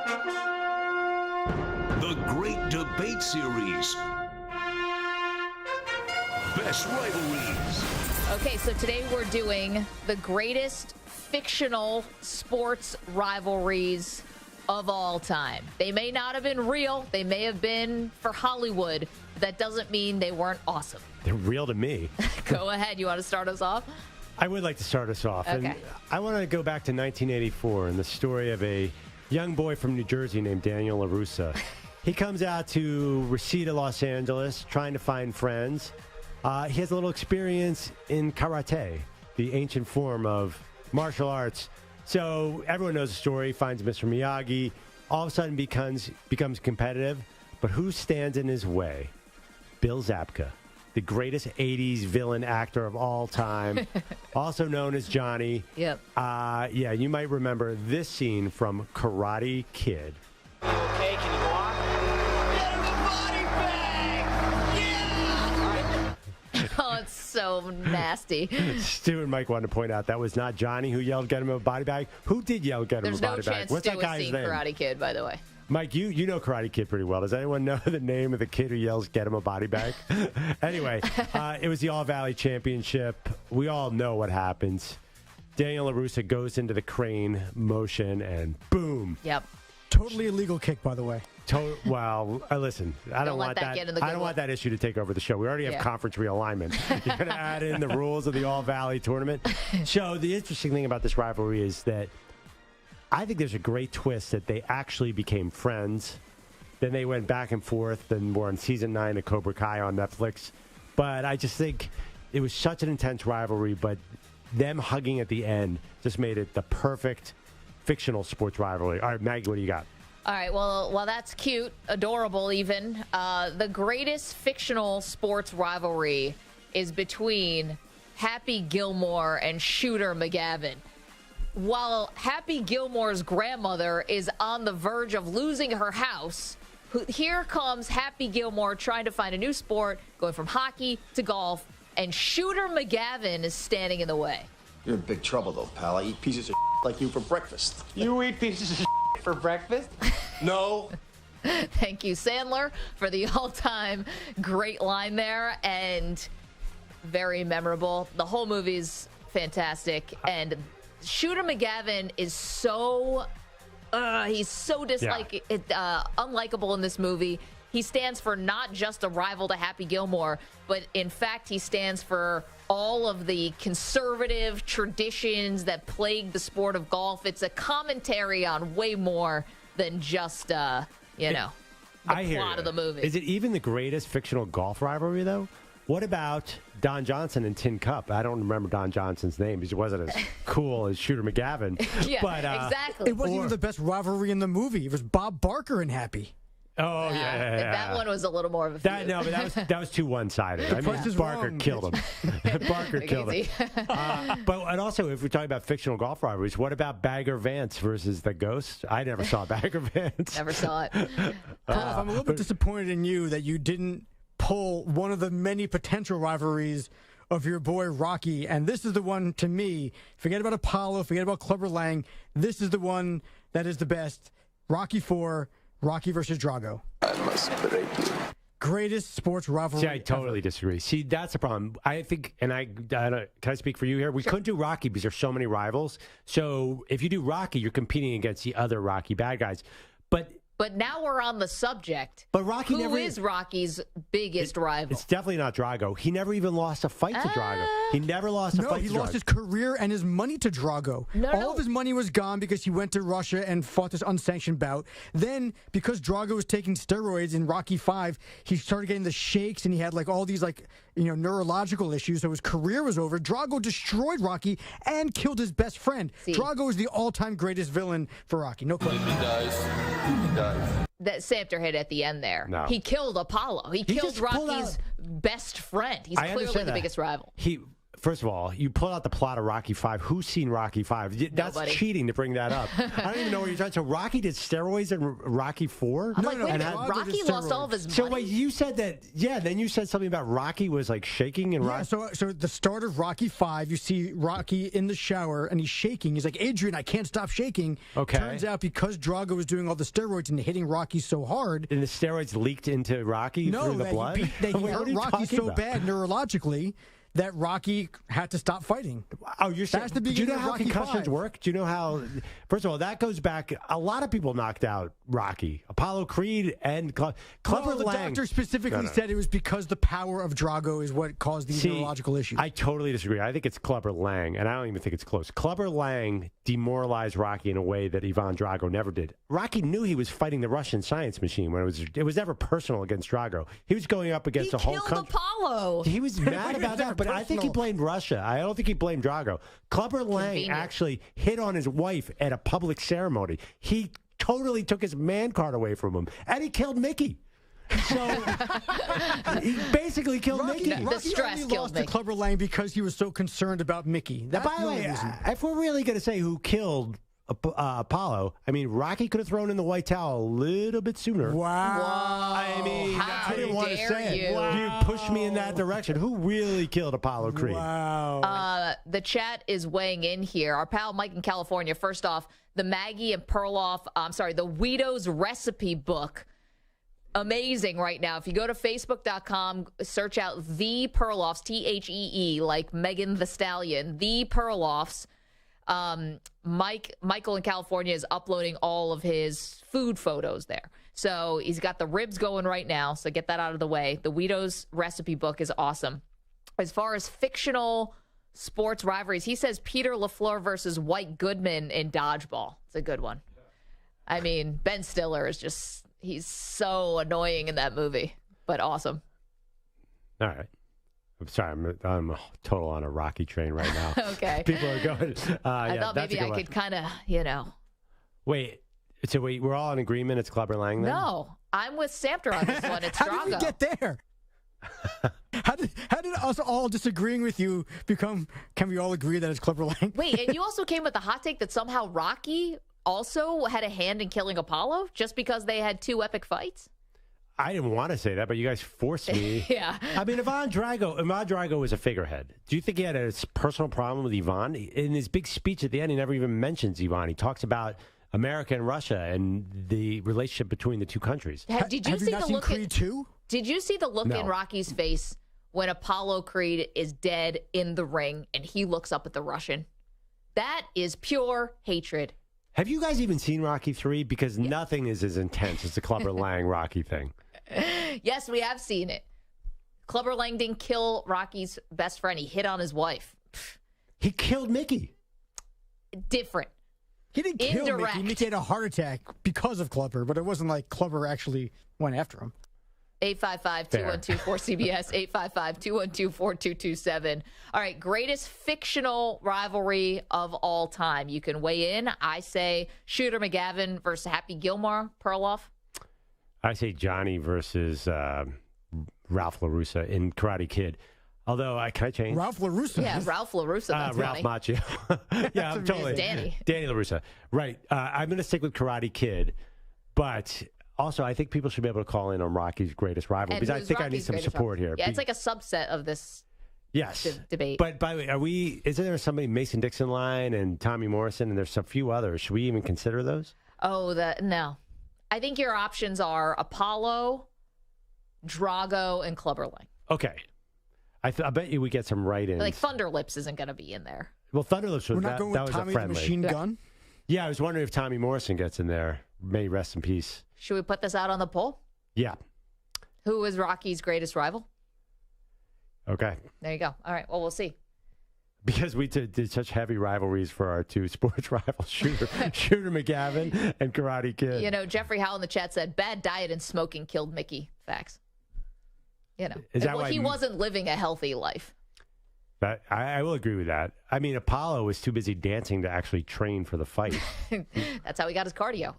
The Great Debate Series. Best Rivalries. Okay, so today we're doing the greatest fictional sports rivalries of all time. They may not have been real. They may have been for Hollywood. But that doesn't mean they weren't awesome. They're real to me. Go ahead. You want to start us off? I would like to start us off. Okay. And I want to go back to 1984 and the story of a young boy from New Jersey named Daniel LaRussa. He comes out to Reseda, Los Angeles, trying to find friends. He has a little experience in karate, the ancient form of martial arts. So everyone knows the story, finds Mr. Miyagi, all of a sudden becomes competitive. But who stands in his way? Bill Zabka, the greatest 80s villain actor of all time, also known as Johnny. Yep. Yeah, you might remember this scene from Karate Kid. Okay, can you go on? Get him a body bag! Yeah! Oh, it's so nasty. Stu and Mike wanted to point out that was not Johnny who yelled, "Get him a body bag." Who did yell, "Get him There's a no body bag"? chance What's Stu that has guy's seen name? Karate Kid, by the way. Mike, you know Karate Kid pretty well. Does anyone know the name of the kid who yells, "Get him a body bag"? Anyway, it was the All Valley Championship. We all know what happens. Daniel LaRussa goes into the crane motion and boom. Yep. Totally illegal kick, by the way. Well, listen, I don't want that. I don't want that issue to take over the show. We already have conference realignment. You're going to add in the rules of the All Valley tournament. So the interesting thing about this rivalry is that I think there's a great twist that they actually became friends. Then they went back and forth, and we're on season 9 of Cobra Kai on Netflix. But I just think it was such an intense rivalry, but them hugging at the end just made it the perfect fictional sports rivalry. All right, Maggie, what do you got? All right, well, that's cute, adorable even. The greatest fictional sports rivalry is between Happy Gilmore and Shooter McGavin. While Happy Gilmore's grandmother is on the verge of losing her house, here comes Happy Gilmore trying to find a new sport, going from hockey to golf, and Shooter McGavin is standing in the way. You're in big trouble, though, pal. I eat pieces of like you for breakfast. You eat pieces of for breakfast? No. Thank you, Sandler, for the all-time great line there, and very memorable. The whole movie's fantastic, and Shooter McGavin is so he's so unlikable in this movie. He stands for not just a rival to Happy Gilmore, but in fact he stands for all of the conservative traditions that plague the sport of golf. It's a commentary on way more than just the plot of the movie. Is it even the greatest fictional golf rivalry, though? What about Don Johnson and Tin Cup? I don't remember Don Johnson's name. He wasn't as cool as Shooter McGavin. Yeah, but, exactly. It wasn't even the best rivalry in the movie. It was Bob Barker and Happy. Oh, yeah. That one was a little more of a feud. No, but that was too one-sided. I mean, Barker killed him. Barker killed him. But also, if we're talking about fictional golf rivalries, what about Bagger Vance versus the Ghost? I never saw Bagger Vance. Never saw it. I'm a little bit disappointed in you that you didn't pull one of the many potential rivalries of your boy Rocky, and this is the one, to me, forget about Apollo, forget about Clubber Lang, this is the one that is the best. Rocky IV, Rocky versus Drago. I must break you. Greatest sports rivalry. See, I totally disagree. See, that's the problem. I think, and I don't, can I speak for you here? We couldn't do Rocky because there's so many rivals. So if you do Rocky, you're competing against the other Rocky bad guys. But now we're on the subject. But Rocky Who is Rocky's biggest rival? It's definitely not Drago. He never even lost a fight to Drago. He never lost a fight to Drago. No, he lost his career and his money to Drago. All of his money was gone because he went to Russia and fought this unsanctioned bout. Then, because Drago was taking steroids in Rocky V, he started getting the shakes and he had like all these neurological issues. So his career was over. Drago destroyed Rocky and killed his best friend. Drago is the all-time greatest villain for Rocky. No question. He dies. That Samter hit at the end there. No. He killed Apollo. He killed just pulled Rocky's best friend. He's clearly the biggest rival. First of all, you pull out the plot of Rocky V. Who's seen Rocky V? That's Nobody. cheating to bring that up. I don't even know what you're talking. So Rocky did steroids in Rocky IV? I'm like, wait a minute, Drago Rocky did lost all of his money? So wait, you said that, then you said something about Rocky was like shaking and Yeah, so the start of Rocky V, you see Rocky in the shower and he's shaking. He's like, Adrian, I can't stop shaking. Okay. Turns out because Drago was doing all the steroids and hitting Rocky so hard. And the steroids leaked into Rocky through the blood? They Wait, what hurt are you Rocky talking so about? bad neurologically that Rocky had to stop fighting. Oh, you're saying, That's the do you beginning know of how Rocky concussions V. work? Do you know how, first of all, that goes back, a lot of people knocked out Rocky. Apollo Creed and Clubber Well, the Lang. doctor specifically No. said it was because the power of Drago is what caused these neurological issues. I totally disagree. I think it's Clubber Lang, and I don't even think it's close. Clubber Lang demoralized Rocky in a way that Ivan Drago never did. Rocky knew he was fighting the Russian science machine when it was never personal against Drago. He was going up against the whole killed country. Apollo. He was mad about never that, but I think he personal. blamed Russia. I don't think he blamed Drago. Clubber Lang Convenient. actually hit on his wife at a public ceremony. He totally took his man card away from him, and he killed Mickey. So he basically killed Mickey. The stress only killed lost Mickey. to Clubber Lang because he was so concerned about Mickey. That's By the the only way, reason. if we're really going to say who killed Apollo, I mean, Rocky could have thrown in the white towel a little bit sooner. Wow. I mean, How I didn't want to dare say it. you. You pushed me in that direction. Who really killed Apollo Creed? Wow. The chat is weighing in here. Our pal Mike in California. First off, the Maggie and Perloff, the Weekdays recipe book. Amazing right now. If you go to Facebook.com, search out The Perloffs, Thee, like Megan the Stallion, The Perloffs. Michael in California is uploading all of his food photos there. So he's got the ribs going right now. So get that out of the way. The Weekdays recipe book is awesome. As far as fictional sports rivalries, he says Peter LaFleur versus White Goodman in dodgeball. It's a good one. I mean, Ben Stiller is just, he's so annoying in that movie, but awesome. All right. I'm sorry. I'm total on a Rocky train right now. Okay. People are going. I thought maybe I could kind of, Wait. So we're all in agreement it's Clubber Lang then? No, I'm with Samter on this one. It's How did we Drago. get there? How did us all disagreeing with you become, can we all agree that it's Clubber Lang? Wait, and you also came with the hot take that somehow Rocky also had a hand in killing Apollo just because they had two epic fights? I didn't want to say that, but you guys forced me. Yeah. I mean, Ivan Drago was a figurehead. Do you think he had a personal problem with Ivan? In his big speech at the end, he never even mentions Ivan. He talks about America and Russia and the relationship between the two countries. Did you Have see you not the seen look Creed 2? Did you see the look No. in Rocky's face when Apollo Creed is dead in the ring and he looks up at the Russian? That is pure hatred. Have you guys even seen Rocky 3? Because nothing is as intense as the Clubber Lang Rocky thing. Yes, we have seen it. Clubber Lang didn't kill Rocky's best friend. He hit on his wife. He killed Mickey. Different. He didn't kill Indirect. Mickey. Mickey had a heart attack because of Clubber, but it wasn't like Clubber actually went after him. 855-212-4CBS, 855-212-4227. All right, greatest fictional rivalry of all time. You can weigh in. I say Shooter McGavin versus Happy Gilmore, Perloff. I say Johnny versus Ralph LaRussa in Karate Kid. Although, can I change? Ralph LaRusso. Yeah, Ralph LaRusso. That's Ralph funny. Macchio. Yeah, I'm totally. Danny. Danny LaRussa. Right. I'm going to stick with Karate Kid, but also I think people should be able to call in on Rocky's greatest rival And because I who's think I need Rocky's some greatest support rival? here. Yeah, it's like a subset of this yes debate. But by the way, isn't there somebody Mason Dixon line and Tommy Morrison and there's a few others? Should we even consider those? No. I think your options are Apollo, Drago, and Clubber Lang. Okay. I bet you we get some write-ins. Like Thunder Lips isn't going to be in there. Well, Thunderlips We're was not that going was with a Tommy the friendly. Machine Gun. Yeah, I was wondering if Tommy Morrison gets in there. May rest in peace. Should we put this out on the poll? Yeah. Who is Rocky's greatest rival? Okay. There you go. All right. Well, we'll see. Because we did such heavy rivalries for our two sports rivals, Shooter McGavin and Karate Kid. You know, Jeffrey Howell in the chat said, bad diet and smoking killed Mickey. Facts. You know, Is that well, why he wasn't living a healthy life. But I will agree with that. I mean, Apollo was too busy dancing to actually train for the fight. That's how he got his cardio.